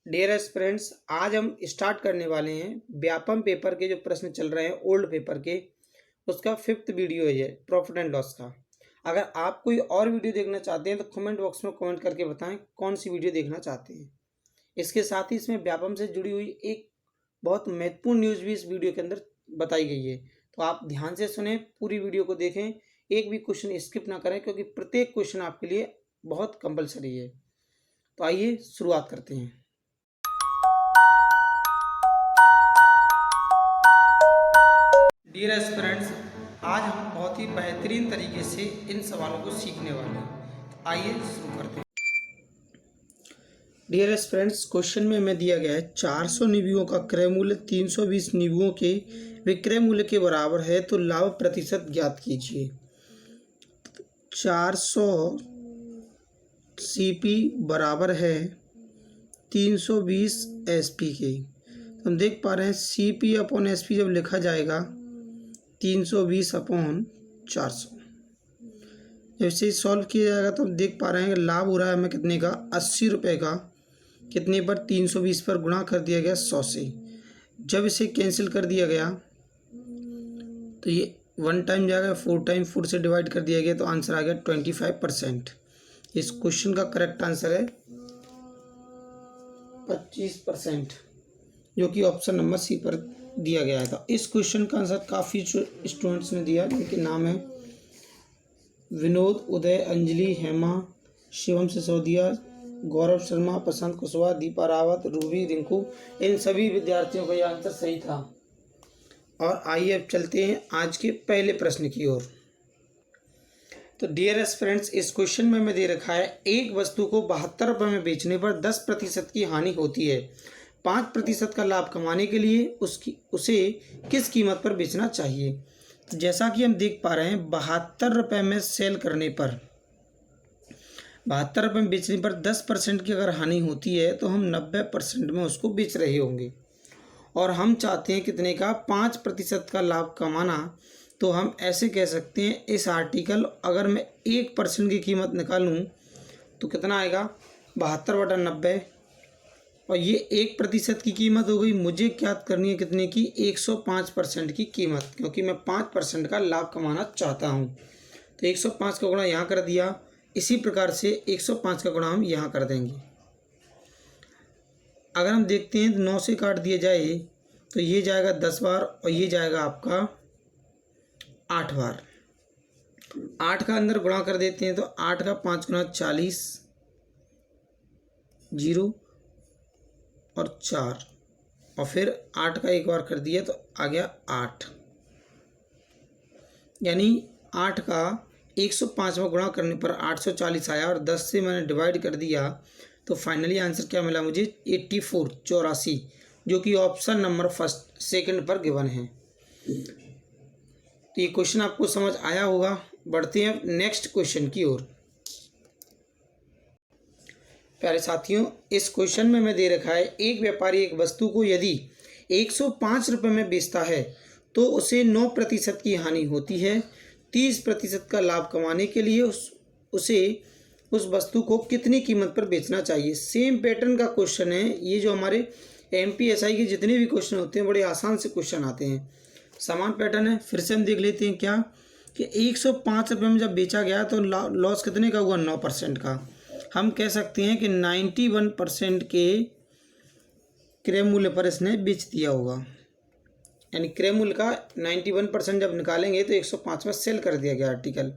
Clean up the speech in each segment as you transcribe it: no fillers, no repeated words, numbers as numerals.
Dear aspirants, आज हम start करने वाले हैं व्यापम पेपर के जो प्रश्न चल रहे हैं ओल्ड पेपर के, उसका 5th वीडियो है ये प्रॉफिट एंड लॉस का। अगर आप कोई और वीडियो देखना चाहते हैं तो कमेंट बॉक्स में कमेंट करके बताएं कौन सी वीडियो देखना चाहते हैं। इसके साथ ही इसमें व्यापम से जुड़ी हुई एक बहुत महत्वपूर्ण न्यूज़ भी इस वीडियो के अंदर बताई गई है, तो आप ध्यान से सुने, पूरी वीडियो को देखें, एक भी क्वेश्चन स्किप ना करें क्योंकि प्रत्येक क्वेश्चन आपके लिए बहुत कंपलसरी है। तो आइए शुरुआत करते हैं। डियर एस्पिरेंट्स, आज हम बहुत ही बेहतरीन तरीके से इन सवालों को सीखने वाले हैं। तो आइए शुरू करते हैं। डियर एस्पिरेंट्स, क्वेश्चन में हमें दिया गया है 400 निवियों का क्रय मूल्य 320 निवियों के विक्रय मूल्य के बराबर है, तो लाभ प्रतिशत ज्ञात कीजिए। 400 सीपी बराबर है 320 एसपी के। हम देख पा रहे हैं सीपी अपॉन एसपी जब लिखा जाएगा 320 अपॉन 400, जब इसे सॉल्व किया जाएगा तो हम देख पा रहे हैं कि लाभ हो रहा है हमें कितने का, 80 रुपये का। कितने पर, 320 पर गुणा कर दिया गया 100 से। जब इसे कैंसिल कर दिया गया तो ये 1 टाइम जाएगा, 4 टाइम 4 से डिवाइड कर दिया गया तो आंसर आ गया 25%। इस क्वेश्चन का करेक्ट आंसर है 25%, जो कि ऑप्शन नंबर सी पर दिया गया था। इस क्वेश्चन का आंसर काफ़ी स्टूडेंट्स ने दिया, जिनके नाम है विनोद, उदय, अंजलि, हेमा, शिवम सिसोदिया, गौरव शर्मा, प्रशांत कुशवाहा, दीपा रावत, रूबी, रिंकू। इन सभी विद्यार्थियों का यह आंसर सही था। और आइए अब चलते हैं आज के पहले प्रश्न की ओर। तो डियर एस्पिरेंट्स, इस क्वेश्चन में हमें दे रखा है एक वस्तु को 72 रुपये में बेचने पर 10% की हानि होती है। 5% का लाभ कमाने के लिए उसे किस कीमत पर बेचना चाहिए। तो जैसा कि हम देख पा रहे हैं 72 रुपये में सेल करने पर, 72 रुपये में बेचने पर 10% की अगर हानि होती है तो हम 90% में उसको बेच रहे होंगे। और हम चाहते हैं कितने का, 5% का लाभ कमाना। तो हम ऐसे कह सकते हैं इस आर्टिकल, अगर मैं 1% की कीमत निकालूं तो कितना आएगा, 72/90। और ये 1% की कीमत हो गई। मुझे क्या करनी है, कितने की, 105% की कीमत, क्योंकि मैं 5% का लाभ कमाना चाहता हूँ। तो 105 का गुणा यहाँ कर दिया। इसी प्रकार से 105 का गुणा हम यहाँ कर देंगे। अगर हम देखते हैं 9 से काट दिया जाए तो ये जाएगा 10 बार और ये जाएगा आपका 8 बार। 8 का अंदर गुणा कर देते हैं तो 8 का 5 गुना 40, 0 और 4, और फिर 8 का एक बार कर दिया तो आ गया 8। यानी 8 का 105 में गुणा करने पर 840 आया, और 10 से मैंने डिवाइड कर दिया तो फाइनली आंसर क्या मिला मुझे, 84, जो कि ऑप्शन नंबर सेकंड पर गिवन है। तो ये क्वेश्चन आपको समझ आया होगा। बढ़ते हैं नेक्स्ट क्वेश्चन की ओर। प्यारे साथियों, इस क्वेश्चन में हमें दे रखा है एक व्यापारी एक वस्तु को यदि 105 रुपये में बेचता है तो उसे 9% की हानि होती है। 30% का लाभ कमाने के लिए उसे उस वस्तु को कितनी कीमत पर बेचना चाहिए। सेम पैटर्न का क्वेश्चन है ये। जो हमारे MPSI के जितने भी क्वेश्चन होते हैं बड़े आसान से क्वेश्चन आते हैं, समान पैटर्न है। फिर से हम देख लेते हैं क्या कि 105 रुपये में जब बेचा गया तो लॉस कितने का हुआ, 9% का। हम कह सकते हैं कि 91% के क्रय मूल्य पर इसने बेच दिया होगा। यानी क्रय मूल्य का 91% जब निकालेंगे तो 105 में सेल कर दिया गया आर्टिकल।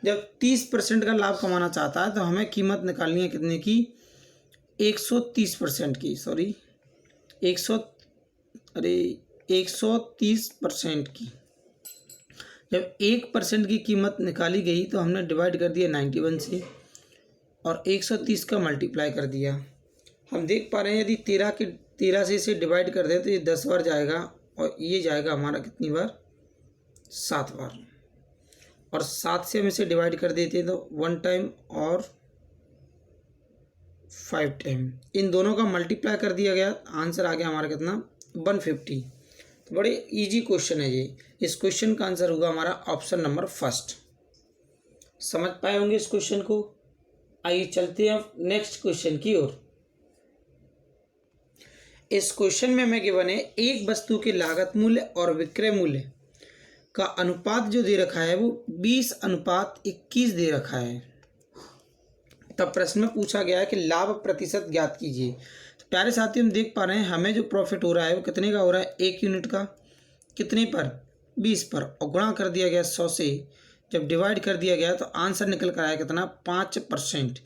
जब 30% का लाभ कमाना चाहता है तो हमें कीमत निकालनी है कितने की, 130% की, 130% की। जब 1% की कीमत निकाली गई तो हमने डिवाइड कर दिया 91 से और 130 का मल्टीप्लाई कर दिया। हम देख पा रहे हैं यदि 13 से इसे डिवाइड कर दें तो ये 10 बार जाएगा और ये जाएगा हमारा कितनी बार, 7 बार। और 7 से हम इसे डिवाइड कर देते हैं तो 1 टाइम और 5 टाइम, इन दोनों का मल्टीप्लाई कर दिया गया। आंसर आ गया हमारा कितना, 150। तो बड़े इजी क्वेश्चन है ये। इस क्वेश्चन का आंसर होगा हमारा ऑप्शन नंबर फर्स्ट। समझ पाए होंगे इस क्वेश्चन को। आइए चलते हैं अब नेक्स्ट क्वेश्चन की ओर। इस क्वेश्चन में हमें गिवन है एक वस्तु के लागत मूल्य और विक्रय मूल्य का अनुपात जो दे रखा है वो 20:21 दे रखा है। तब प्रश्न में पूछा गया है कि लाभ प्रतिशत ज्ञात कीजिए। तो प्यारे साथियों, हम देख पा रहे हैं हमें जो प्रॉफिट हो रहा है वो कितने का हो रहा है, 1 यूनिट का, कितने पर, 20 पर, और गुणा कर दिया गया 100 से। जब डिवाइड कर दिया गया तो आंसर निकल कर आया कितना, 5%।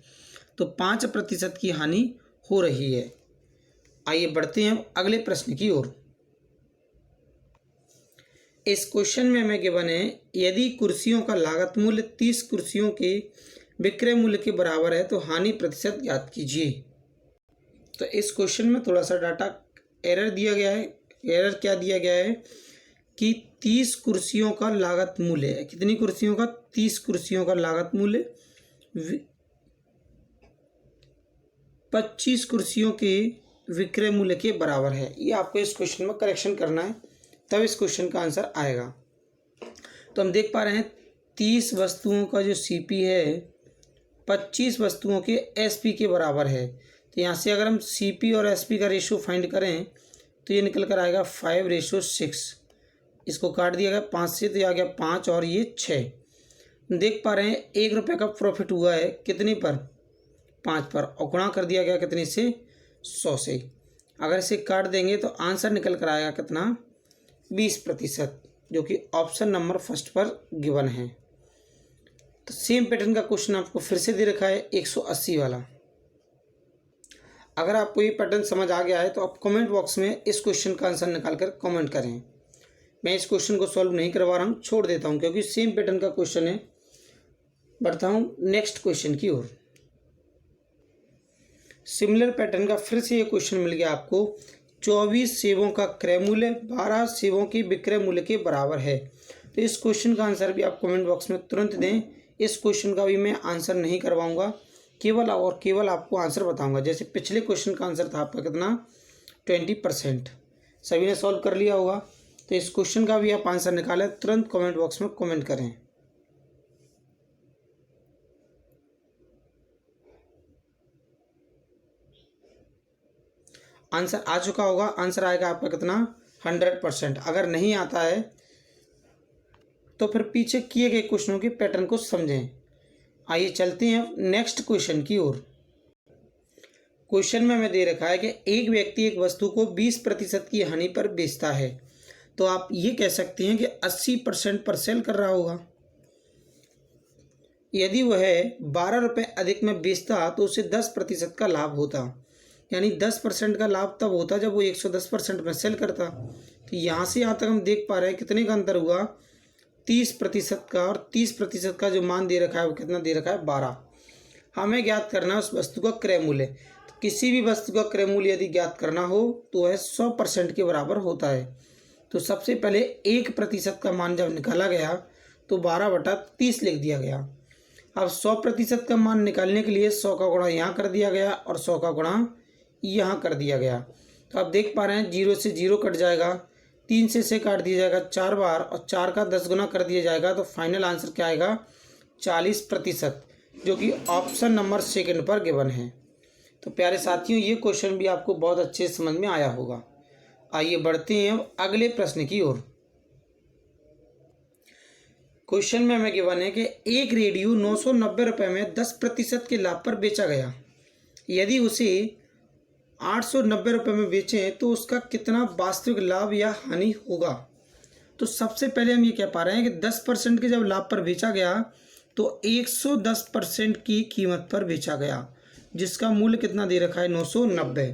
तो 5% की हानि हो रही है। आइए बढ़ते हैं अगले प्रश्न की ओर। इस क्वेश्चन में हमें गिवन है यदि कुर्सियों का लागत मूल्य 30 कुर्सियों के विक्रय मूल्य के बराबर है तो हानि प्रतिशत ज्ञात कीजिए। तो इस क्वेश्चन में थोड़ा सा डाटा एरर दिया गया है। एरर क्या दिया गया है कि 30 कुर्सियों का लागत मूल्य है। कितनी कुर्सियों का, 30 कुर्सियों का लागत मूल्य 25 कुर्सियों के विक्रय मूल्य के बराबर है। ये आपको इस क्वेश्चन में करेक्शन करना है, तब इस क्वेश्चन का आंसर आएगा। तो हम देख पा रहे हैं 30 वस्तुओं का जो सीपी है 25 वस्तुओं के एसपी के बराबर है। तो यहाँ से अगर हम सीपी और एसपी का रेशो फाइंड करें तो ये निकल कर आएगा 5:6। इसको काट दिया गया 5 से, तो ये आ गया 5 और ये 6। देख पा रहे हैं 1 रुपये का प्रॉफिट हुआ है कितने पर, 5 पर, और गुणा कर दिया गया कितने से, 100 से। अगर इसे काट देंगे तो आंसर निकल कर आएगा कितना, 20%, जो कि ऑप्शन नंबर फर्स्ट पर गिवन है। तो सेम पैटर्न का क्वेश्चन आपको फिर से दे रखा है 180 वाला। अगर आपको ये पैटर्न समझ आ गया है तो आप कमेंट बॉक्स में इस क्वेश्चन का आंसर निकाल कर कमेंट करें। मैं इस क्वेश्चन को सॉल्व नहीं करवा रहा हूँ, छोड़ देता हूँ क्योंकि सेम पैटर्न का क्वेश्चन है। बढ़ता हूँ नेक्स्ट क्वेश्चन की ओर। सिमिलर पैटर्न का फिर से ये क्वेश्चन मिल गया आपको। 24 सेबों का क्रय मूल्य 12 सेबों के विक्रय मूल्य के बराबर है। तो इस क्वेश्चन का आंसर भी आप कमेंट बॉक्स में तुरंत दें। इस क्वेश्चन का भी मैं आंसर नहीं करवाऊंगा, केवल और केवल आपको आंसर बताऊंगा। जैसे पिछले क्वेश्चन का आंसर था आपका कितना, 20%। सभी ने सॉल्व कर लिया होगा। तो इस क्वेश्चन का भी आप आंसर निकालें, तुरंत कमेंट बॉक्स में कमेंट करें। आंसर आ चुका होगा। आंसर आएगा आपका कितना, 100%। अगर नहीं आता है तो फिर पीछे किए गए क्वेश्चनों के पैटर्न को समझें। आइए चलते हैं नेक्स्ट क्वेश्चन की ओर। क्वेश्चन में हमें दे रखा है कि एक व्यक्ति एक वस्तु को 20% की हानि पर बेचता है। तो आप ये कह सकते हैं कि 80% पर सेल कर रहा होगा। यदि वह 12 रुपये अधिक में बेचता तो उसे 10% का लाभ होता। यानी 10% का लाभ तब होता जब वो 110% में सेल करता। तो यहाँ से यहाँ तक हम देख पा रहे हैं कितने का अंतर हुआ, 30% का। और 30% का जो मान दे रखा है वो कितना दे रखा है, 12। हमें ज्ञात करना है उस वस्तु का क्रय मूल्य। तो किसी भी वस्तु का क्रय मूल्य यदि ज्ञात करना हो तो वह 100% के बराबर होता है। तो सबसे पहले 1% का मान जब निकाला गया तो 12/30 लिख दिया गया। अब 100% का मान निकालने के लिए 100 का गुणा यहाँ कर दिया गया और 100 का गुणा यहाँ कर दिया गया। तो आप देख पा रहे हैं 0 से 0 कट जाएगा, 3 से काट दिया जाएगा 4 बार, और 4 का 10 गुना कर दिया जाएगा। तो फाइनल आंसर क्या आएगा, 40%, जो कि ऑप्शन नंबर सेकंड पर गिवन है। तो प्यारे साथियों, ये क्वेश्चन भी आपको बहुत अच्छे समझ में आया होगा। आइए बढ़ते हैं अगले प्रश्न की ओर। क्वेश्चन में हमें गिवन है कि एक रेडियो 990 रुपये में 10% के लाभ पर बेचा गया। यदि उसे 890 रुपये में बेचें तो उसका कितना वास्तविक लाभ या हानि होगा। तो सबसे पहले हम ये कह पा रहे हैं कि 10% के जब लाभ पर बेचा गया तो 110% की कीमत पर बेचा गया, जिसका मूल्य कितना दे रखा है, 990।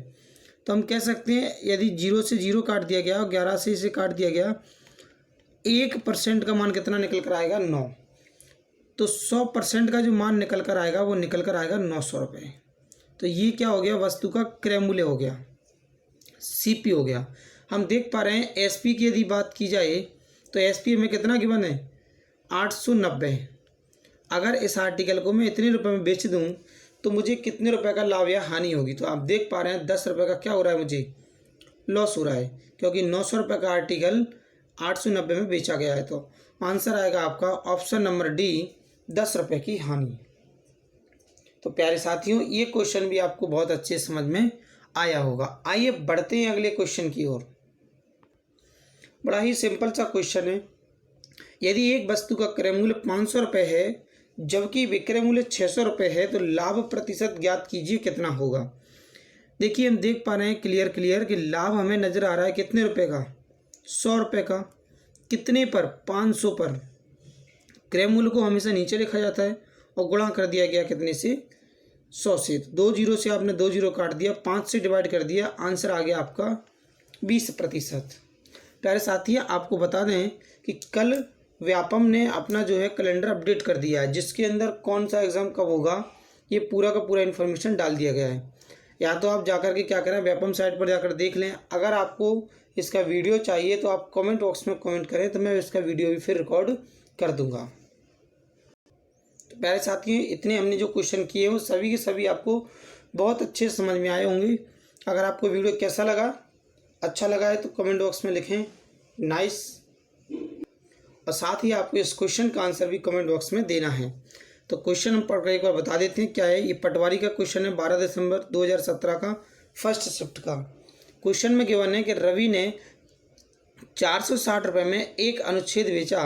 तो हम कह सकते हैं यदि 0 से 0 काट दिया गया और 11 से इसे काट दिया गया, 1% का मान कितना निकल कर आएगा, 9। तो 100% का जो मान निकल कर आएगा वो निकल कर आएगा 900 रुपये। तो ये क्या हो गया, वस्तु का क्रय मूल्य हो गया, सीपी हो गया। हम देख पा रहे हैं एसपी की यदि बात की जाए तो एसपी में कितना गिवन है, 890। अगर इस आर्टिकल को मैं इतने रुपए में बेच दूं तो मुझे कितने रुपए का लाभ या हानि होगी। तो आप देख पा रहे हैं 10 रुपये का क्या हो रहा है, मुझे लॉस हो रहा है, क्योंकि 900 रुपये का आर्टिकल 890 में बेचा गया है। तो आंसर आएगा आपका ऑप्शन नंबर डी, 10 रुपये की हानि। तो प्यारे साथियों, ये क्वेश्चन भी आपको बहुत अच्छे समझ में आया होगा। आइए बढ़ते हैं अगले क्वेश्चन की ओर। बड़ा ही सिंपल सा क्वेश्चन है। यदि एक वस्तु का क्रय मूल्य 500 रुपये है जबकि विक्रय मूल्य 600 रुपये है तो लाभ प्रतिशत ज्ञात कीजिए कितना होगा। देखिए हम देख पा रहे हैं क्लियर कि लाभ हमें नज़र आ रहा है कितने रुपए का, 100 रुपये का। कितने पर? 500 पर। क्रय मूल्य को हमेशा नीचे लिखा जाता है और गुणा कर दिया गया कितने से? 100 से। 2 जीरो से आपने 2 जीरो काट दिया, 5 से डिवाइड कर दिया, आंसर आ गया आपका 20%। प्यारे साथी आपको बता दें कि कल व्यापम ने अपना जो है कैलेंडर अपडेट कर दिया है, जिसके अंदर कौन सा एग्ज़ाम कब होगा ये पूरा का पूरा इन्फॉर्मेशन डाल दिया गया है। या तो आप जाकर के क्या करें, व्यापम साइट पर जाकर देख लें। अगर आपको इसका वीडियो चाहिए तो आप कमेंट बॉक्स में कमेंट करें, तो मैं इसका वीडियो भी फिर रिकॉर्ड कर दूंगा। तो प्यारे साथियों इतने हमने जो क्वेश्चन किए वो सभी के सभी आपको बहुत अच्छे समझ में आए होंगे। अगर आपको वीडियो कैसा लगा, अच्छा लगा है तो कमेंट बॉक्स में लिखें नाइस, और साथ ही आपको इस क्वेश्चन का आंसर भी कमेंट बॉक्स में देना है। तो क्वेश्चन हम पढ़कर एक बार बता देते हैं क्या है। ये पटवारी का क्वेश्चन है 12 दिसंबर 2017 का, फर्स्ट शिफ्ट का। क्वेश्चन में गिवन है कि रवि ने 460 रुपये में एक अनुच्छेद बेचा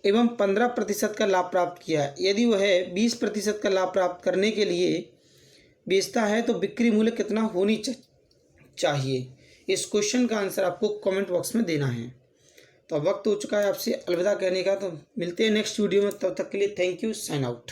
एवं 15% का लाभ प्राप्त किया। यदि वह 20% का लाभ प्राप्त करने के लिए बेचता है तो बिक्री मूल्य कितना होनी चाहिए। इस क्वेश्चन का आंसर आपको कमेंट बॉक्स में देना है। तो वक्त हो चुका है आपसे अलविदा कहने का। तो मिलते हैं नेक्स्ट वीडियो में, तब तक के लिए थैंक यू, साइन आउट।